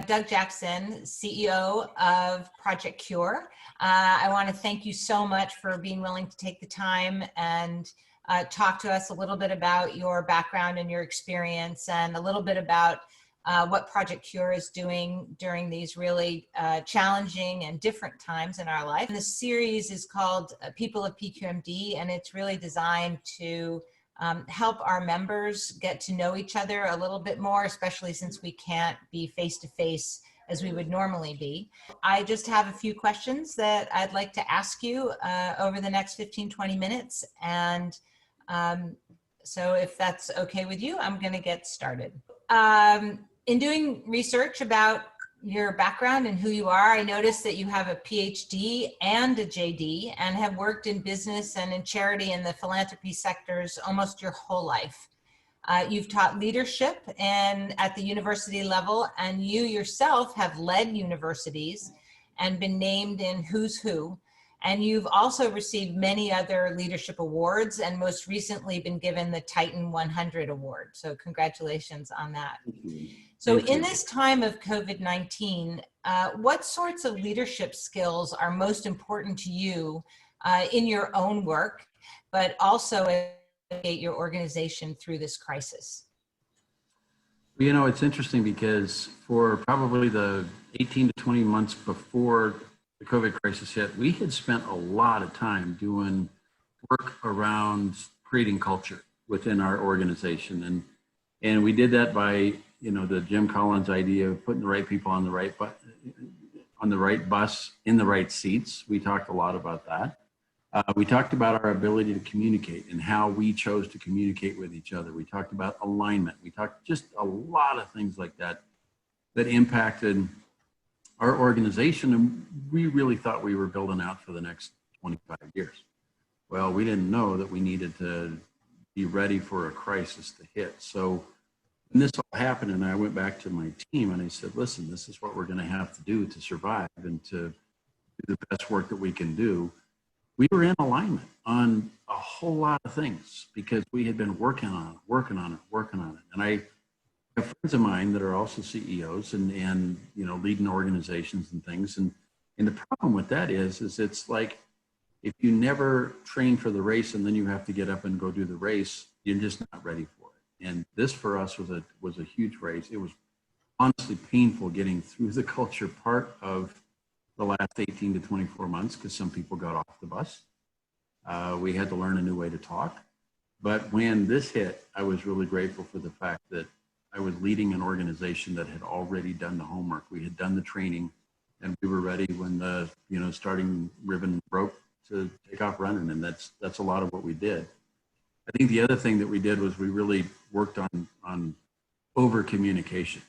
Doug Jackson, CEO of Project C.U.R.E. I want to thank you so much for being willing to take the time and talk to us a little bit about your background and your experience, and a little bit about what Project C.U.R.E. is doing during these really challenging and different times in our life. And the series is called People of PQMD, and it's really designed to help our members get to know each other a little bit more, especially since we can't be face-to-face as we would normally be. I just have a few questions that I'd like to ask you over the next 15-20 minutes. And so if that's okay with you, I'm gonna get started. In doing research about your background and who you are, I noticed that you have a PhD and a JD and have worked in business and in charity and the philanthropy sectors almost your whole life. You've taught leadership at the university level, and you yourself have led universities and been named in Who's Who. And you've also received many other leadership awards, and most recently been given the Titan 100 award. So congratulations on that. So in this time of COVID-19, what sorts of leadership skills are most important to you in your own work, but also navigate your organization through this crisis? You know, it's interesting because for probably the 18 to 20 months before the COVID crisis hit, we had spent a lot of time doing work around creating culture within our organization. And we did that by, you know, the Jim Collins idea of putting the right people on the right bus in the right seats. We talked a lot about that. We talked about our ability to communicate and how we chose to communicate with each other. We talked about alignment. We talked just a lot of things like that that impacted our organization, and we really thought we were building out for the next 25 years. Well, we didn't know that we needed to be ready for a crisis to hit. So when this all happened, and I went back to my team and I said, listen, this is what we're going to have to do to survive and to do the best work that we can do. We were in alignment on a whole lot of things because we had been working on it. And I have friends of mine that are also CEOs and you know, leading organizations and things. And the problem with that is it's like, if you never train for the race and then you have to get up and go do the race, you're just not ready for it. And this for us was a huge race. It was honestly painful getting through the culture part of the last 18 to 24 months because some people got off the bus. We had to learn a new way to talk. But when this hit, I was really grateful for the fact that I was leading an organization that had already done the homework. We had done the training, and we were ready when the starting ribbon broke to take off running. And that's a lot of what we did. I think the other thing that we did was we really worked on over communication.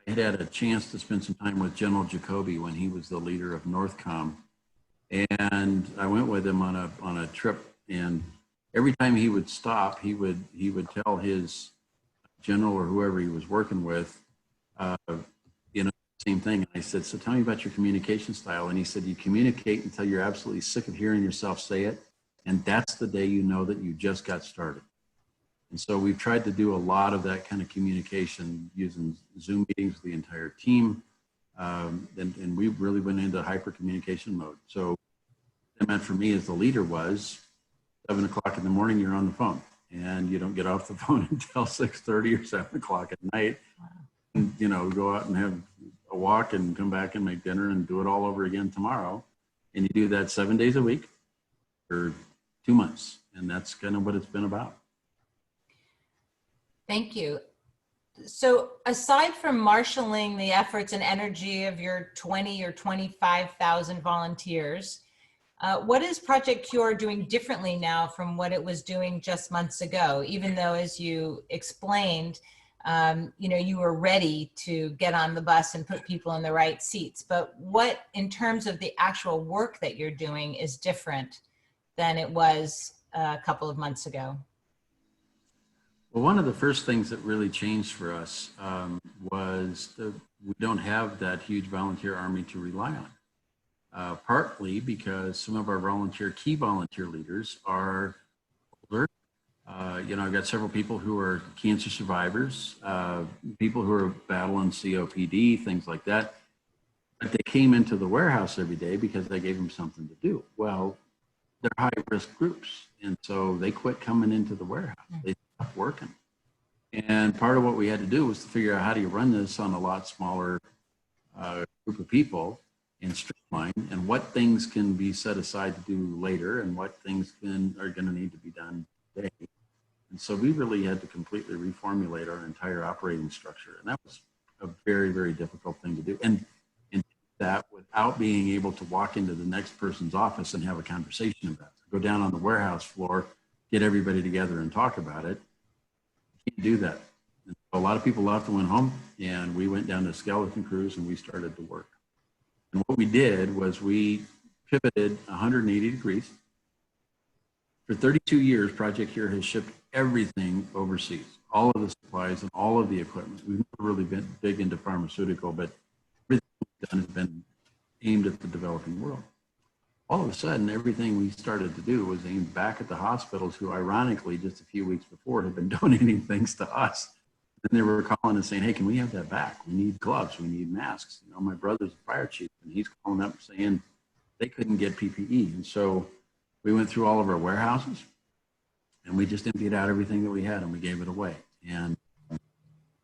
I had a chance to spend some time with General Jacoby when he was the leader of Northcom, and I went with him on a trip. And every time he would stop, he would tell his general or whoever he was working with, same thing. And I said, so tell me about your communication style. And he said, you communicate until you're absolutely sick of hearing yourself say it. And that's the day you know that you just got started. And so we've tried to do a lot of that kind of communication using Zoom meetings with the entire team. And we really went into hyper communication mode. So what that meant for me as the leader was 7 o'clock in the morning, you're on the phone and you don't get off the phone until 6:30 or 7 o'clock at night. And, you know, go out and have a walk and come back and make dinner and do it all over again tomorrow. And you do that 7 days a week for 2 months. And that's kind of what it's been about. Thank you. So aside from marshaling the efforts and energy of your 20 or 25,000 volunteers, what is Project C.U.R.E. doing differently now from what it was doing just months ago, even though, as you explained, you were ready to get on the bus and put people in the right seats? But what, in terms of the actual work that you're doing, is different than it was a couple of months ago? Well, one of the first things that really changed for us was that we don't have that huge volunteer army to rely on. Partly because some of our key volunteer leaders are older, I've got several people who are cancer survivors, people who are battling COPD, things like that. But they came into the warehouse every day because I gave them something to do. Well, they're high risk groups. And so they quit coming into the warehouse. They stopped working. And part of what we had to do was to figure out how do you run this on a lot smaller group of people and streamline, and what things can be set aside to do later and what things are going to need to be done today. And so we really had to completely reformulate our entire operating structure. And that was a very, very difficult thing to do. And that without being able to walk into the next person's office and have a conversation about it. Go down on the warehouse floor, get everybody together and talk about it. You can't do that. And so a lot of people left and went home, and we went down to skeleton crews and we started to work. And what we did was we pivoted 180 degrees. For 32 years, Project C.U.R.E has shipped everything overseas, all of the supplies and all of the equipment. We've never really been big into pharmaceutical, but everything we've done has been aimed at the developing world. All of a sudden, everything we started to do was aimed back at the hospitals who, ironically, just a few weeks before had been donating things to us. And they were calling and saying, hey, can we have that back? We need gloves, we need masks. My brother's a fire chief, and he's calling up saying they couldn't get PPE. And so we went through all of our warehouses and we just emptied out everything that we had and we gave it away. And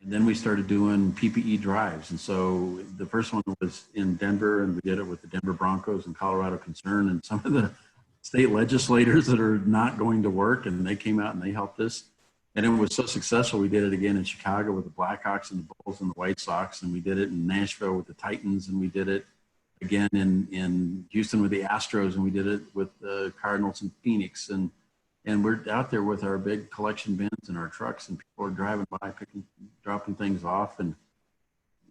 then we started doing PPE drives. And so the first one was in Denver, and we did it with the Denver Broncos and Colorado Concern and some of the state legislators that are not going to work. And they came out and they helped us. And it was so successful, we did it again in Chicago with the Blackhawks and the Bulls and the White Sox. And we did it in Nashville with the Titans. And we did it again in Houston with the Astros. And we did it with the Cardinals and Phoenix. And we're out there with our big collection bins and our trucks, and people are driving by, dropping things off. And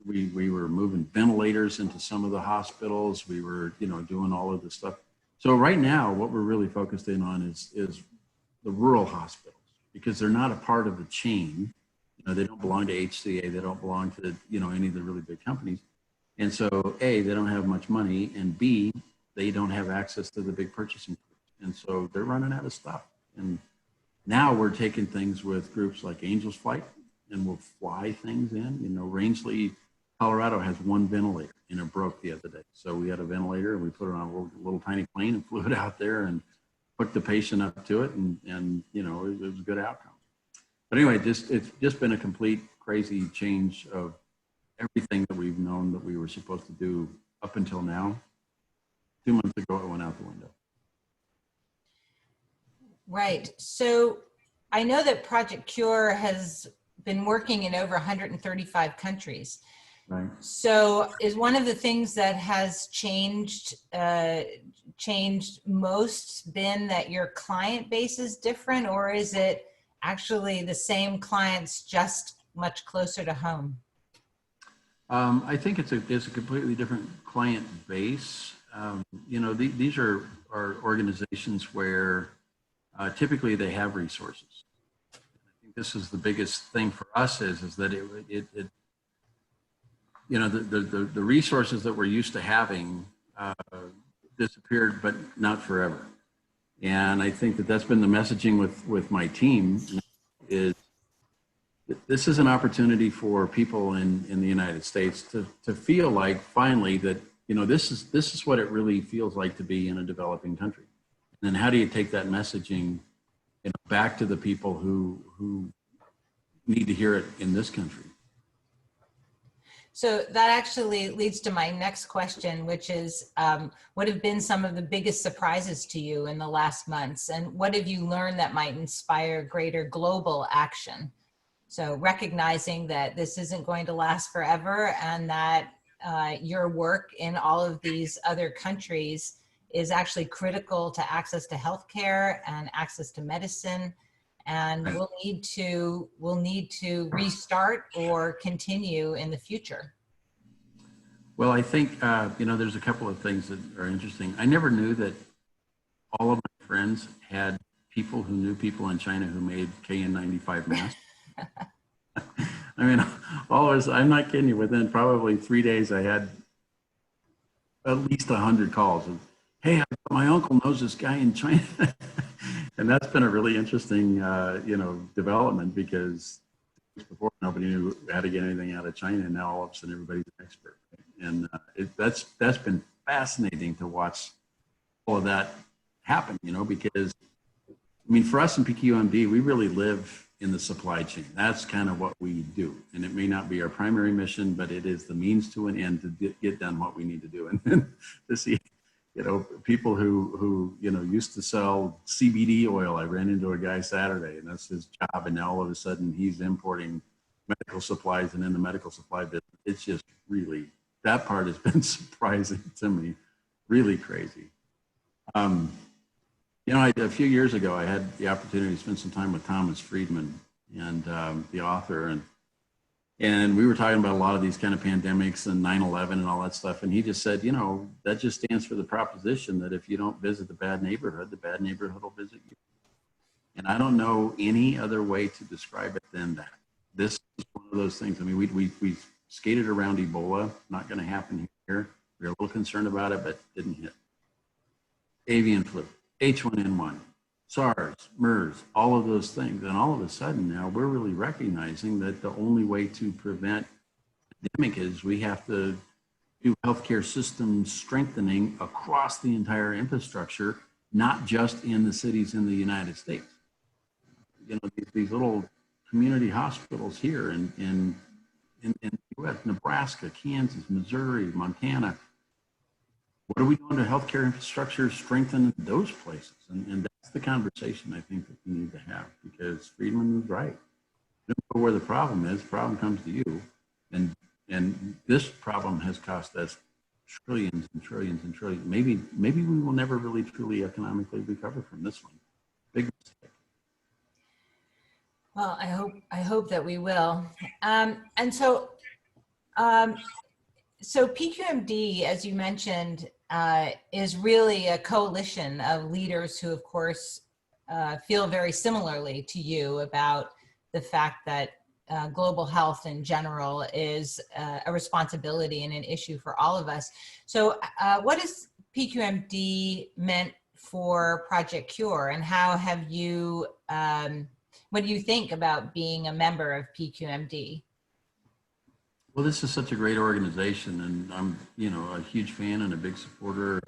we were moving ventilators into some of the hospitals. We were, doing all of this stuff. So right now, what we're really focused in on is the rural hospitals, because they're not a part of the chain. They don't belong to HCA. They don't belong to, any of the really big companies. And so A, they don't have much money, and B, they don't have access to the big purchasing groups. And so they're running out of stuff. And now we're taking things with groups like Angels Flight, and we'll fly things in. Rangeley, Colorado has one ventilator, and it broke the other day. So we had a ventilator, and we put it on a little tiny plane and flew it out there and hooked the patient up to it, and it was a good outcome. But anyway, it's just been a complete crazy change of everything that we've known that we were supposed to do up until now. 2 months ago, it went out the window. Right. So I know that Project C.U.R.E has been working in over 135 countries. Right. So is one of the things that has changed most been that your client base is different, or is it actually the same clients just much closer to home? I think it's a completely different client base. These are organizations where typically they have resources. I think this is the biggest thing for us is that the resources that we're used to having disappeared, but not forever. And I think that's been the messaging with my team is this is an opportunity for people in the United States to feel like finally that, this is what it really feels like to be in a developing country. And then how do you take that messaging back to the people who need to hear it in this country? So that actually leads to my next question, which is, what have been some of the biggest surprises to you in the last months? And what have you learned that might inspire greater global action? So recognizing that this isn't going to last forever, and that your work in all of these other countries is actually critical to access to healthcare and access to medicine. And we'll need to restart or continue in the future. Well, I think, there's a couple of things that are interesting. I never knew that all of my friends had people who knew people in China who made KN95 masks. I mean, I'm not kidding you, within probably 3 days, I had at least 100 calls of, hey, my uncle knows this guy in China. And that's been a really interesting, development, because before nobody knew how to get anything out of China, and now all of a sudden everybody's an expert. Right? And that's been fascinating to watch all of that happen. Because I mean, for us in PQMD, we really live in the supply chain. That's kind of what we do. And it may not be our primary mission, but it is the means to an end to get done what we need to do. And then to see, people who used to sell CBD oil. I ran into a guy Saturday, and that's his job. And now all of a sudden he's importing medical supplies and in the medical supply business. It's just really, that part has been surprising to me, really crazy. A few years ago, I had the opportunity to spend some time with Thomas Friedman, and the author, and we were talking about a lot of these kind of pandemics and 9/11 and all that stuff. And he just said, that just stands for the proposition that if you don't visit the bad neighborhood will visit you. And I don't know any other way to describe it than that. This is one of those things. I mean, we skated around Ebola, not going to happen here. We were a little concerned about it, but didn't hit. Avian flu, H1N1, SARS, MERS, all of those things. And all of a sudden now we're really recognizing that the only way to prevent pandemic is we have to do healthcare system strengthening across the entire infrastructure, not just in the cities in the United States. These little community hospitals here in the U.S., Nebraska, Kansas, Missouri, Montana. What are we doing to healthcare infrastructure strengthen those places? And that's the conversation I think that we need to have, because Friedman was right. You don't know where the problem is, the problem comes to you. And this problem has cost us trillions and trillions and trillions. Maybe we will never really truly economically recover from this one. Big mistake. Well, I hope that we will. So PQMD, as you mentioned, is really a coalition of leaders who, of course, feel very similarly to you about the fact that global health in general is a responsibility and an issue for all of us. So what has PQMD meant for Project C.U.R.E, and how have you, what do you think about being a member of PQMD? Well, this is such a great organization, and I'm, a huge fan and a big supporter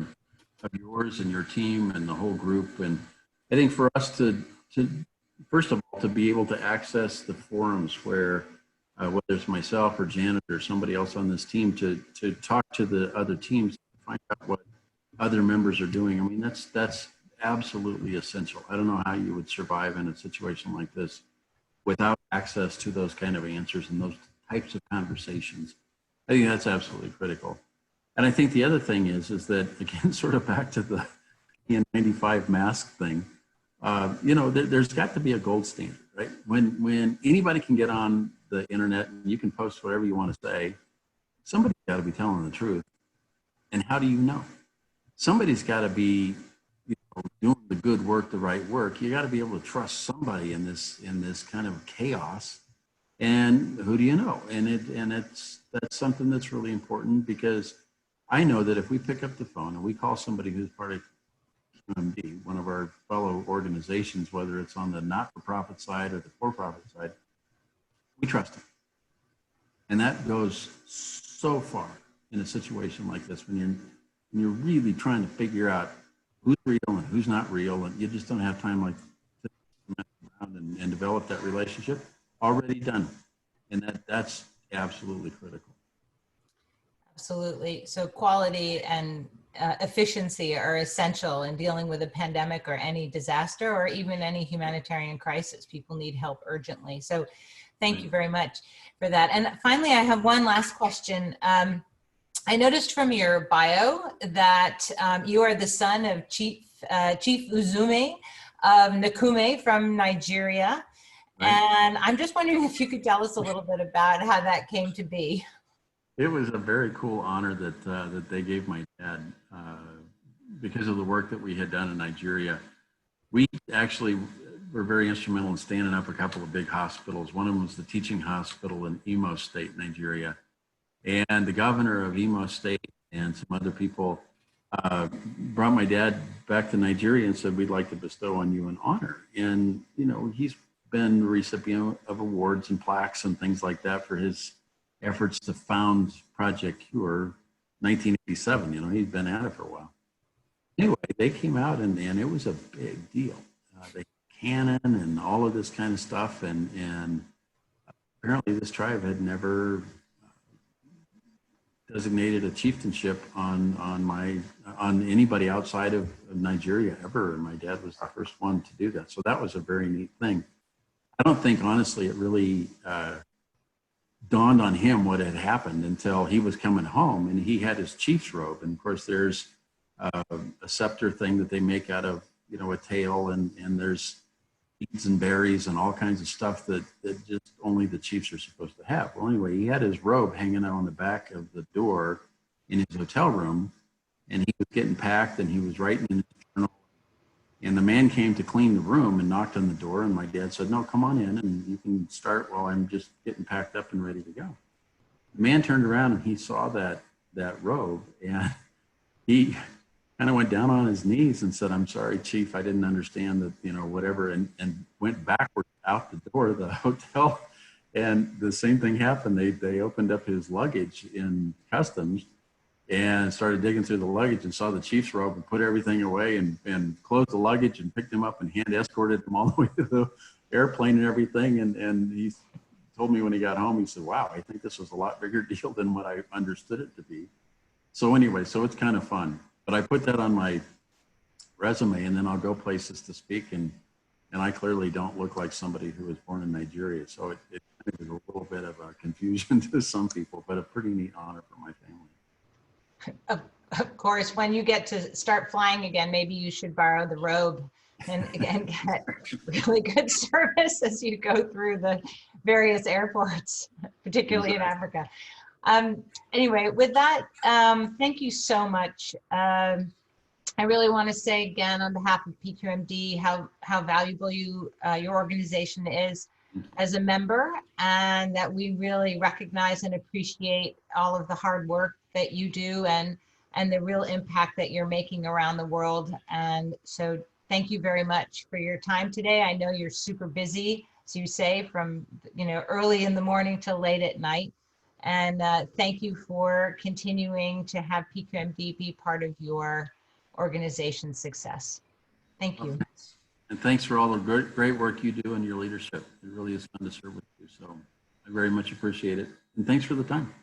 of yours and your team and the whole group. And I think for us to first of all, to be able to access the forums where, whether it's myself or Janet or somebody else on this team, to talk to the other teams, to find out what other members are doing. I mean, that's absolutely essential. I don't know how you would survive in a situation like this without access to those kind of answers and those types of conversations. I think that's absolutely critical. And I think the other thing is that, again, sort of back to the N95 mask thing, there's got to be a gold standard, right? When anybody can get on the internet and you can post whatever you want to say, somebody's got to be telling the truth. And how do you know? Somebody's got to be doing the good work, the right work. You got to be able to trust somebody in this kind of chaos. And who do you know? And that's something that's really important, because I know that if we pick up the phone and we call somebody who's part of PQMD, one of our fellow organizations, whether it's on the not-for-profit side or the for-profit side, we trust them. And that goes so far in a situation like this, when you're really trying to figure out who's real and who's not real, and you just don't have time to mess around and develop that relationship. Already done. And that's absolutely critical. Absolutely. So quality and efficiency are essential in dealing with a pandemic or any disaster or even any humanitarian crisis. People need help urgently. So thank you very much for that. And finally, I have one last question. I noticed from your bio that you are the son of Chief Uzume of Nkume from Nigeria. Right. And I'm just wondering if you could tell us a little bit about how that came to be. It was a very cool honor that they gave my dad because of the work that we had done in Nigeria. We actually were very instrumental in standing up a couple of big hospitals. One of them was the teaching hospital in Imo State, Nigeria. And the governor of Imo State and some other people brought my dad back to Nigeria and said, we'd like to bestow on you an honor. And, you know, he's been the recipient of awards and plaques and things like that for his efforts to found Project C.U.R.E 1987. You know, he's been at it for a while. Anyway, they came out and it was a big deal. They cannon and all of this kind of stuff. And apparently this tribe had never designated a chieftainship on anybody outside of Nigeria ever. And my dad was the first one to do that. So that was a very neat thing. I don't think, honestly, it really dawned on him what had happened until he was coming home and he had his chief's robe. And of course, there's a scepter thing that they make out of, you know, a tail, and there's beads and berries and all kinds of stuff that just only the chiefs are supposed to have. Well, anyway, he had his robe hanging out on the back of the door in his hotel room, and he was getting packed and he was writing in his journal. And the man came to clean the room and knocked on the door, and my dad said, no, come on in and you can start while I'm just getting packed up and ready to go. The man turned around and he saw that robe, and he kind of went down on his knees and said, I'm sorry, Chief, I didn't understand that, you know, whatever, and went backwards out the door of the hotel. And the same thing happened. They opened up his luggage in customs and started digging through the luggage and saw the chief's robe and put everything away and closed the luggage and picked him up and hand escorted him all the way to the airplane and everything. And he told me when he got home, he said, wow, I think this was a lot bigger deal than what I understood it to be. So anyway, so it's kind of fun. But I put that on my resume, and then I'll go places to speak, and I clearly don't look like somebody who was born in Nigeria. So it kind of is a little bit of a confusion to some people, but a pretty neat honor for my family. Of course, when you get to start flying again, maybe you should borrow the robe and again get really good service as you go through the various airports, particularly in Africa. Anyway, with that, thank you so much. I really want to say again on behalf of PQMD how valuable your organization is as a member, and that we really recognize and appreciate all of the hard work that you do and the real impact that you're making around the world. And so thank you very much for your time today. I know you're super busy, as you say, from early in the morning till late at night. And thank you for continuing to have PQMD be part of your organization's success. Thank you. And thanks for all the great work you do and your leadership. It really is fun to serve with you. So I very much appreciate it. And thanks for the time.